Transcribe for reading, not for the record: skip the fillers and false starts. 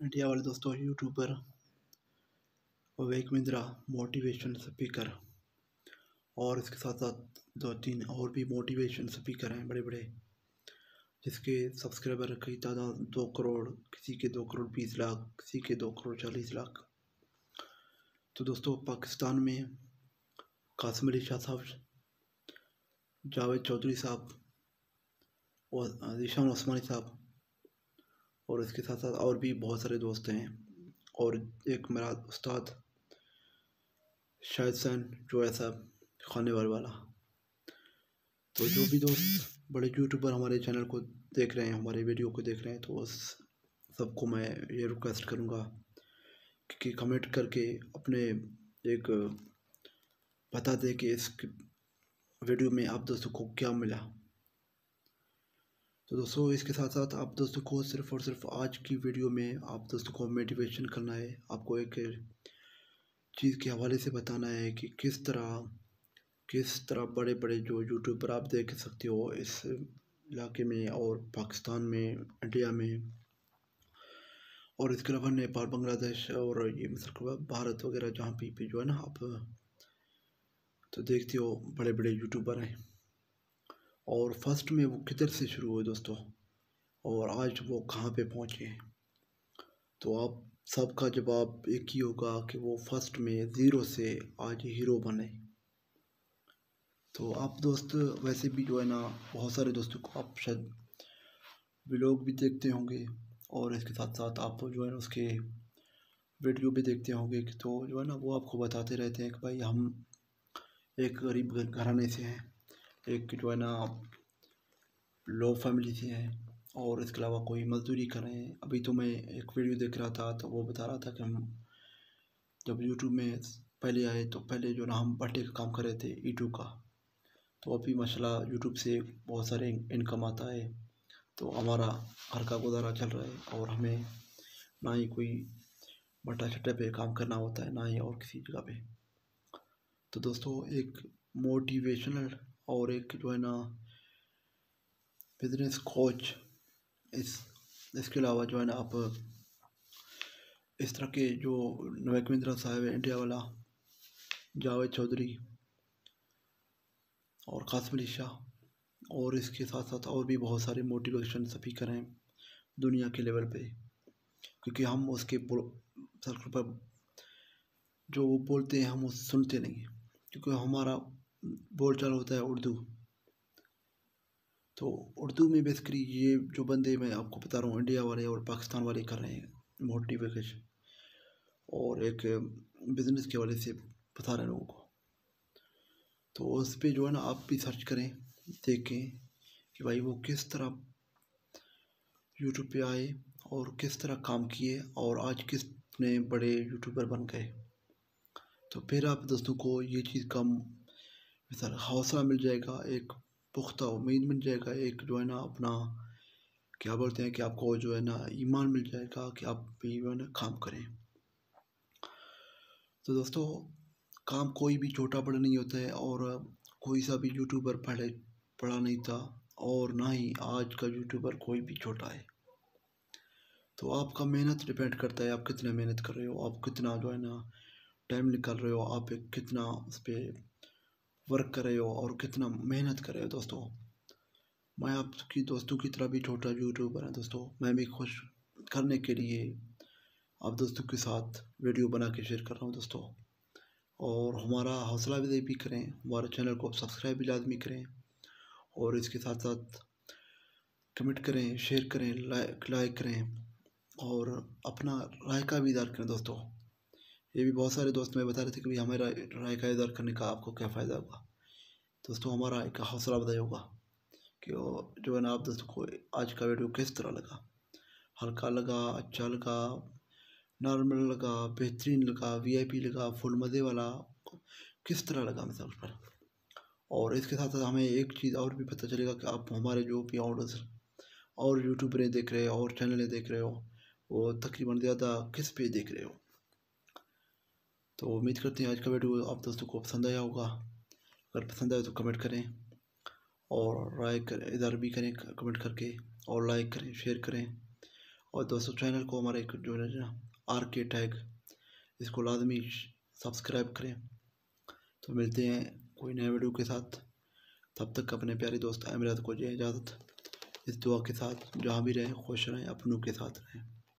India वाले दोस्तों YouTuber विवेक मिंद्रा motivation speaker और इसके साथ साथ 2-3 और भी मोटिवेशन स्पीकर हैं बड़े बड़े, जिसके सब्सक्राइबर की तादाद 2 करोड़, किसी के 2 करोड़ 20 लाख, किसी के 2 करोड़ 40 लाख। तो दोस्तों पाकिस्तान में कासिम अली शाह साहब, जावेद चौधरी साहब और ज़ीशान उस्मानी साहब और इसके साथ साथ और भी बहुत सारे दोस्त हैं, और एक मेरा उस्ताद शाहिद हुसैन जो है साहब खानेवाल वाला। तो जो भी दोस्त बड़े यूट्यूबर हमारे चैनल को देख रहे हैं, हमारे वीडियो को देख रहे हैं, तो सबको मैं ये रिक्वेस्ट करूँगा कि कमेंट करके अपने एक बता दें कि इस वीडियो में आप दोस्तों को क्या मिला। तो दोस्तों इसके साथ साथ आप दोस्तों को सिर्फ़ और सिर्फ आज की वीडियो में आप दोस्तों को मोटिवेशन करना है। आपको एक चीज़ के हवाले से बताना है कि किस तरह बड़े बड़े जो यूट्यूबर आप देख सकते हो इस इलाके में और पाकिस्तान में, इंडिया में, और इसके अलावा नेपाल, बांग्लादेश और ये मतलब भारत वगैरह जहाँ भी जो है ना, आप तो देखते हो बड़े बड़े यूट्यूबर हैं। और फर्स्ट में वो किधर से शुरू हुए दोस्तों, और आज वो कहाँ पे पहुँचे। तो आप सबका जवाब एक ही होगा कि वो फर्स्ट में ज़ीरो से आज हीरो बने। तो आप दोस्त वैसे भी जो है ना, बहुत सारे दोस्तों को आप शायद व्लॉग भी देखते होंगे, और इसके साथ साथ आप जो है ना उसके वीडियो भी देखते होंगे कि तो जो है ना वो आपको बताते रहते हैं कि भाई हम एक गरीब घराने से हैं, एक जो है ना लो फैमिली से हैं, और इसके अलावा कोई मज़दूरी कर रहे हैं। अभी तो मैं एक वीडियो देख रहा था तो वो बता रहा था कि हम जब यूट्यूब में पहले आए तो पहले जो ना हम भट्टे का काम कर रहे थे, ईंटों का। तो अभी माशाल्लाह यूट्यूब से बहुत सारे इनकम आता है, तो हमारा घर का गुजारा चल रहा है, और हमें ना ही कोई भट्टा छट्टे पे काम करना होता है, ना ही और किसी जगह पे। तो दोस्तों एक मोटिवेशनल और एक जो है ना बिजनेस कोच, इसके अलावा जो है ना आप इस तरह के जो विवेक मिंद्रा साहब है इंडिया वाला, जावेद चौधरी और कासिम अली शाह, और इसके साथ साथ और भी बहुत सारे मोटिवेशन स्पीकर हैं दुनिया के लेवल पे, क्योंकि हम उसके सर्कल पर जो वो बोलते हैं हम उसे सुनते नहीं हैं, क्योंकि हमारा बोलचाल होता है उर्दू। तो उर्दू में बेसिकली ये जो बंदे मैं आपको बता रहा हूँ इंडिया वाले और पाकिस्तान वाले कर रहे हैं मोटिवेशन, और एक बिज़नेस के हवाले से बता रहे हैं लोगों को। तो उस पर जो है ना आप भी सर्च करें, देखें कि भाई वो किस तरह यूट्यूब पे आए और किस तरह काम किए और आज कितने बड़े यूट्यूबर बन गए। तो फिर आप दोस्तों को ये चीज़ का मिसाल हौसला मिल जाएगा, एक पुख्ता उम्मीद मिल जाएगा, एक जो है ना अपना क्या बोलते हैं कि आपको जो है ना ईमान मिल जाएगा कि आप भी जो है ना काम करें। तो दोस्तों काम कोई भी छोटा बड़ा नहीं होता है, और कोई सा भी यूट्यूबर पहले पढ़ा नहीं था, और ना ही आज का यूट्यूबर कोई भी छोटा है। तो आपका मेहनत डिपेंड करता है, आप कितना मेहनत कर रहे हो, आप कितना जो है ना टाइम निकाल रहे हो, आप एक कितना उस पर वर्क कर रहे हो और कितना मेहनत कर रहे हो। दोस्तों मैं आपकी दोस्तों की तरह भी छोटा यूट्यूबर है दोस्तों, मैं भी खुश करने के लिए आप दोस्तों के साथ वीडियो बना के शेयर कर रहा हूँ दोस्तों। और हमारा हौसला अफजाई भी करें, हमारे चैनल को सब्सक्राइब भी लाजमी करें, और इसके साथ साथ कमेंट करें, शेयर करें, लाइक करें, और अपना राय का भी इज़हार करें दोस्तों। ये भी बहुत सारे दोस्त मैं बता रहे थे कि भाई हमारा राय का इज़हार करने का आपको क्या फ़ायदा होगा। दोस्तों हमारा एक हौसला अफजाई होगा कि जो है ना आप दोस्तों को आज का वीडियो किस तरह लगा, हल्का लगा, अच्छा लगा, नॉर्मल लगा, बेहतरीन लगा, वीआईपी लगा, फुल मज़े वाला, किस तरह लगा मिसाल पर। और इसके साथ साथ हमें एक चीज़ और भी पता चलेगा कि आप हमारे जो भी ऑर्डर्स और यूट्यूबरें देख रहे हो और चैनलें देख रहे हो, वो तकरीबन ज़्यादा किस पे देख रहे हो। तो उम्मीद करते हैं आज का वीडियो आप दोस्तों को पसंद आया होगा। अगर पसंद आए तो कमेंट करें, और राय कर इधर भी करें कमेंट करके, और लाइक करें, शेयर करें, और दोस्तों चैनल को हमारा एक जो है ना RK टैग, इसको लाजमी सब्सक्राइब करें। तो मिलते हैं कोई नए वीडियो के साथ, तब तक अपने प्यारे दोस्त अमीरात को दे इजाज़त, इस दुआ के साथ जहाँ भी रहें खुश रहें, अपनों के साथ रहें।